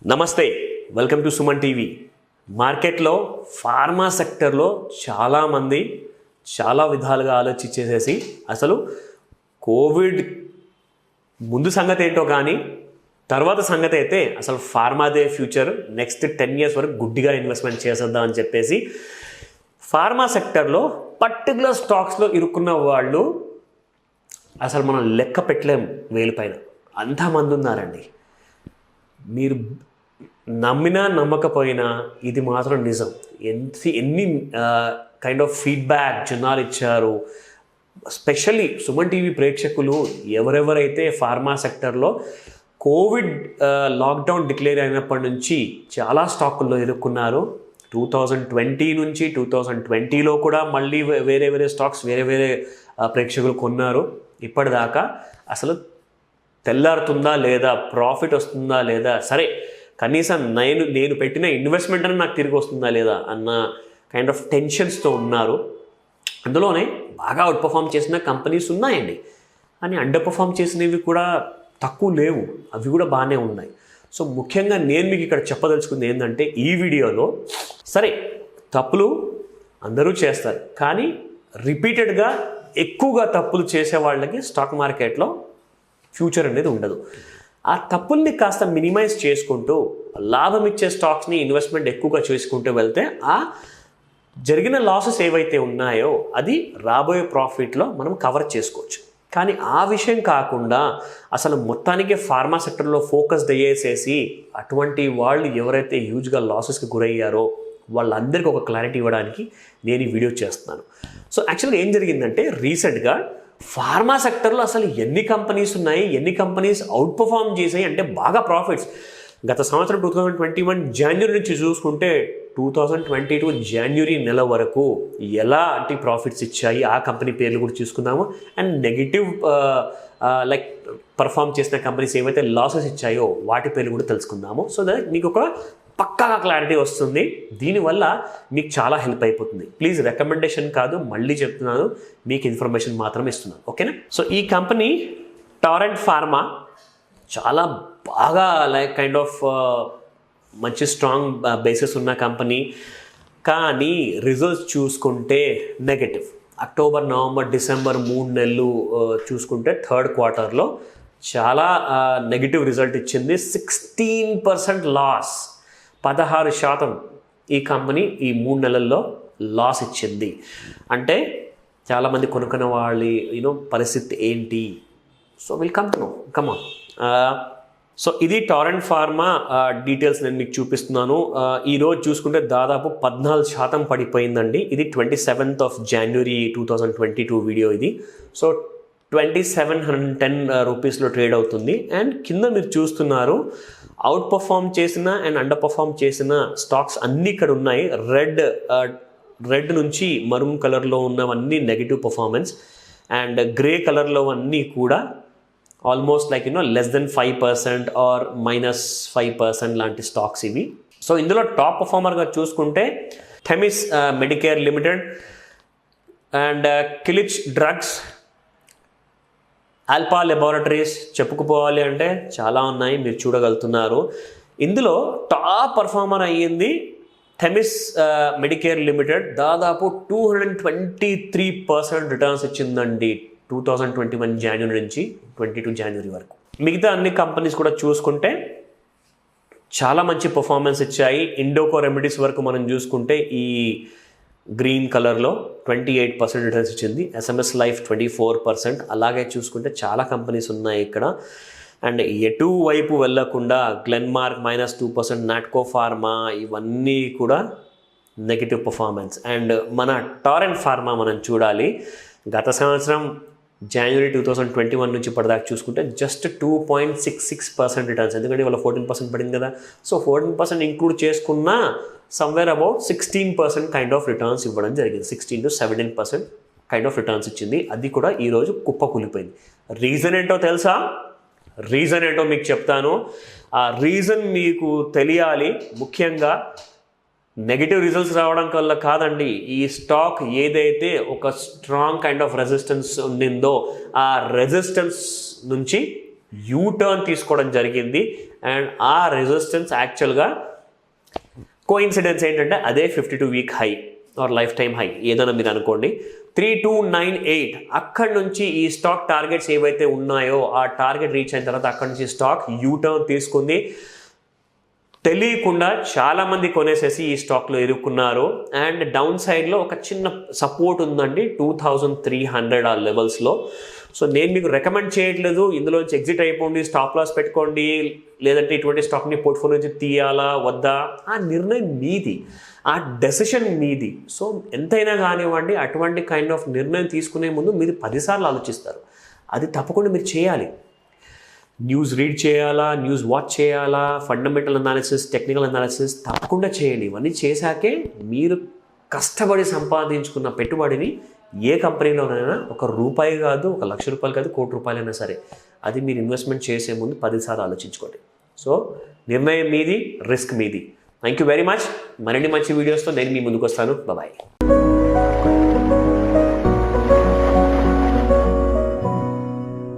నమస్తే, welcome to Suman TV. మార్కెట్లో pharma సెక్టర్లో చాలామంది చాలా విధాలుగా ఆలోచించేసేసి అసలు కోవిడ్ ముందు సంగతి ఏంటో కానీ తర్వాత సంగతి అయితే అసలు ఫార్మాదే ఫ్యూచర్, నెక్స్ట్ 10 years వరకు గుడ్డిగా ఇన్వెస్ట్మెంట్ చేసేద్దాం అని చెప్పేసి ఫార్మా సెక్టర్లో పర్టికులర్ స్టాక్స్లో ఇరుక్కున్న వాళ్ళు అసలు మనం లెక్క పెట్టలేం, వేలు పైన అంతమంది ఉన్నారండి. మీరు నమ్మినా నమ్మకపోయినా ఇది మాత్రం నిజం. ఎన్ని కైండ్ ఆఫ్ ఫీడ్బ్యాక్ జనాలు ఇచ్చారు. స్పెషల్లీ సుమన్ టీవీ ప్రేక్షకులు ఎవరెవరైతే ఫార్మా సెక్టర్లో కోవిడ్ లాక్డౌన్ డిక్లేర్ అయినప్పటి నుంచి చాలా స్టాకుల్లో ఇరుక్కున్నారు. 2020 నుంచి 2020లో కూడా మళ్ళీ వేరే స్టాక్స్ వేరే ప్రేక్షకులు కొన్నారు. ఇప్పటిదాకా అసలు తెల్లారుతుందా లేదా, ప్రాఫిట్ వస్తుందా లేదా, సరే కనీసం నేను పెట్టిన ఇన్వెస్ట్మెంట్ అని నాకు తిరిగి వస్తుందా లేదా అన్న కైండ్ ఆఫ్ టెన్షన్స్తో ఉన్నారు. అందులోనే బాగా అవుట్ పర్ఫామ్ చేసిన కంపెనీస్ ఉన్నాయండి, అని అండర్ పర్ఫామ్ చేసినవి కూడా తక్కువ లేవు, అవి కూడా బాగానే ఉన్నాయి. సో ముఖ్యంగా నేను మీకు ఇక్కడ చెప్పదలుచుకుంది ఏంటంటే, ఈ వీడియోలో సరే తప్పులు అందరూ చేస్తారు, కానీ రిపీటెడ్గా ఎక్కువగా తప్పులు చేసే వాళ్ళకి స్టాక్ మార్కెట్లో ఫ్యూచర్ అనేది ఉండదు. ఆ తప్పుల్ని కాస్త మినిమైజ్ చేసుకుంటూ లాభం ఇచ్చే స్టాక్స్ని ఇన్వెస్ట్మెంట్ ఎక్కువగా చేసుకుంటూ వెళ్తే ఆ జరిగిన లాసెస్ ఏవైతే ఉన్నాయో అది రాబోయే ప్రాఫిట్లో మనం కవర్ చేసుకోవచ్చు. కానీ ఆ విషయం కాకుండా అసలు మొత్తానికి ఫార్మా సెక్టర్లో ఫోకస్ అయ్యేసేసి అటువంటి వాళ్ళు ఎవరైతే హ్యూజ్గా లాసెస్కి గురయ్యారో వాళ్ళందరికీ ఒక క్లారిటీ ఇవ్వడానికి నేను ఈ వీడియో చేస్తున్నాను. సో యాక్చువల్గా ఏం జరిగిందంటే, రీసెంట్గా ఫార్మా సెక్టర్లో అసలు ఎన్ని కంపెనీస్ ఉన్నాయి, ఎన్ని కంపెనీస్ అవుట్ పర్ఫామ్ చేసాయి అంటే బాగా ప్రాఫిట్స్. గత సంవత్సరం 2021 జనవరి నుంచి చూసుకుంటే 2022 జనవరి నెల వరకు ఎలాంటి ప్రాఫిట్స్ ఇచ్చాయి ఆ కంపెనీ పేర్లు కూడా చూసుకుందాము. అండ్ నెగిటివ్ లైక్ పర్ఫామ్ చేసిన కంపెనీస్ ఏవైతే లాసెస్ ఇచ్చాయో వాటి పేర్లు కూడా తెలుసుకుందాము. సో దట్ మీకు ఒక పక్కాగా క్లారిటీ వస్తుంది. దీనివల్ల మీకు చాలా హెల్ప్ అయిపోతుంది. ప్లీజ్ రికమెండేషన్ కాదు, మళ్ళీ చెప్తున్నాను, మీకు ఇన్ఫర్మేషన్ మాత్రమే ఇస్తున్నాను, ఓకేనా? సో ఈ కంపెనీ టారెంట్ ఫార్మా చాలా బాగా లైక్ కైండ్ ఆఫ్ మంచి స్ట్రాంగ్ బేసిస్ ఉన్న కంపెనీ, కానీ రిజల్ట్స్ చూసుకుంటే నెగటివ్. అక్టోబర్, నవంబర్, డిసెంబర్ 3 నెలలు చూసుకుంటే థర్డ్ క్వార్టర్లో చాలా నెగిటివ్ రిజల్ట్ ఇచ్చింది. 16% లాస్, 16% ఈ కంపెనీ ఈ 3 నెలల్లో లాస్ ఇచ్చింది. అంటే చాలామంది కొనుక్కున్న వాళ్ళ పరిస్థితి ఏంటి? So will come to know, come on. So ఇది టారెంట్ ఫార్మా డీటెయిల్స్ నేను మీకు చూపిస్తున్నాను. ఈరోజు చూసుకుంటే దాదాపు 14% పడిపోయిందండి. ఇది 27th January 2022 వీడియో ఇది. సో 2710 రూపీస్లో ట్రేడ్ అవుతుంది. అండ్ కింద మీరు చూస్తున్నారు అవుట్ పర్ఫామ్ చేసిన అండ్ అండర్ పర్ఫామ్ చేసిన స్టాక్స్ అన్నీ ఇక్కడ ఉన్నాయి. రెడ్ నుంచి మరూన్ కలర్లో ఉన్నవన్నీ నెగిటివ్ పర్ఫార్మెన్స్, అండ్ గ్రే కలర్లో అన్నీ కూడా almost like less than 5% or -5% లాంటి స్టాక్స్ ఇవి. సో ఇందులో టాప్ పర్ఫార్మర్గా చూసుకుంటే Themis Medicare Limited and Kilitch Drugs, Alpha Laboratories చెప్పుకుపోవాలి అంటే చాలా ఉన్నాయి, మీరు చూడగలుగుతున్నారు. ఇందులో టాప్ పర్ఫార్మర్ అయ్యింది థెమిస్ మెడికేర్ లిమిటెడ్. దాదాపు 223% రిటర్న్స్ ఇచ్చిందండి 2021 జనవరి నుంచి 22 జనవరి వరకు. మిగతా అన్ని కంపెనీస్ కూడా చూసుకుంటే చాలా మంచి పర్ఫార్మెన్స్ ఇచ్చాయి. ఇండోకో రెమెడీస్ వరకు మనం చూసుకుంటే ఈ గ్రీన్ కలర్లో 28% రిటర్న్స్ ఇచ్చింది. SMS life 24%. అలాగే చూసుకుంటే చాలా కంపెనీస్ ఉన్నాయి ఇక్కడ. అండ్ ఎటువైపు వెళ్ళకుండా గ్లెన్మార్క్ -2%, నాట్కో ఫార్మా ఇవన్నీ కూడా నెగిటివ్ పర్ఫార్మెన్స్. అండ్ మన టారెంట్ ఫార్మా మనం చూడాలి. గత సంవత్సరం జనవరి 2021 నుంచి ఇప్పటిదాకా చూసుకుంటే జస్ట్ 2.66% రిటర్న్స్, ఎందుకంటే వాళ్ళ 14% పడింది కదా. సో 14% ఇంక్లూడ్ చేసుకున్న somewhere about 16% kind of returns ఇవ్వడం జరిగింది. 16 to 17% కైండ్ ఆఫ్ రిటర్న్స్ ఇచ్చింది. అది కూడా ఈరోజు కుప్పకూలిపోయింది. రీజన్ ఏంటో తెలుసా? రీజన్ ఏంటో మీకు చెప్తాను. ఆ రీజన్ మీకు తెలియాలి. ముఖ్యంగా నెగిటివ్ రిజల్ట్స్ రావడం వల్ల కాదండి. ఈ స్టాక్ ఏదైతే ఒక స్ట్రాంగ్ కైండ్ ఆఫ్ రెసిస్టెన్స్ ఉండిందో ఆ రెసిస్టెన్స్ నుంచి యూటర్న్ తీసుకోవడం జరిగింది. అండ్ ఆ రెసిస్టెన్స్ యాక్చువల్గా కోఇన్సిడెన్స్ ఏంటంటే అదే 52-week high or life time high ఏదైనా మీరు అనుకోండి. 3298 అక్కడి నుంచి ఈ స్టాక్ టార్గెట్స్ ఏవైతే ఉన్నాయో ఆ టార్గెట్ రీచ్ అయిన తర్వాత అక్కడి నుంచి స్టాక్ యూటర్న్ తీసుకుంది. తెలియకుండా చాలామంది కొనేసేసి ఈ స్టాక్లో ఇరుక్కున్నారు. అండ్ డౌన్ సైడ్లో ఒక చిన్న సపోర్ట్ ఉందండి 2300 ఆ లెవెల్స్లో. సో నేను మీకు రికమెండ్ చేయట్లేదు ఇందులోంచి ఎగ్జిట్ అయిపోండి, స్టాప్ లాస్ పెట్టుకోండి, లేదంటే ఇటువంటి స్టాక్ని పోర్ట్ఫోలియో నుంచి తీయాలా వద్దా, ఆ నిర్ణయం మీది, ఆ డెసిషన్ మీది. సో ఎంతైనా కానివ్వండి అటువంటి కైండ్ ఆఫ్ నిర్ణయం తీసుకునే ముందు మీరు 10 సార్లు ఆలోచిస్తారు. అది తప్పకుండా మీరు చేయాలి. న్యూస్ రీడ్ చేయాలా, న్యూస్ వాచ్ చేయాలా, ఫండమెంటల్ అనాలిసిస్, టెక్నికల్ అనాలిసిస్ తప్పకుండా చేయండి. ఇవన్నీ చేశాకే మీరు కష్టపడి సంపాదించుకున్న పెట్టుబడిని ఏ కంపెనీలోనైనా ₹1 కాదు, ₹1,00,000 కాదు, ₹1,00,00,000 సరే అది మీరు ఇన్వెస్ట్మెంట్ చేసే ముందు 10 సార్లు ఆలోచించుకోండి. సో నిర్ణయం మీది, రిస్క్ మీది. Thank you very much. మరిన్ని మంచి వీడియోస్తో నేను మీ ముందుకు వస్తాను. బాయ్.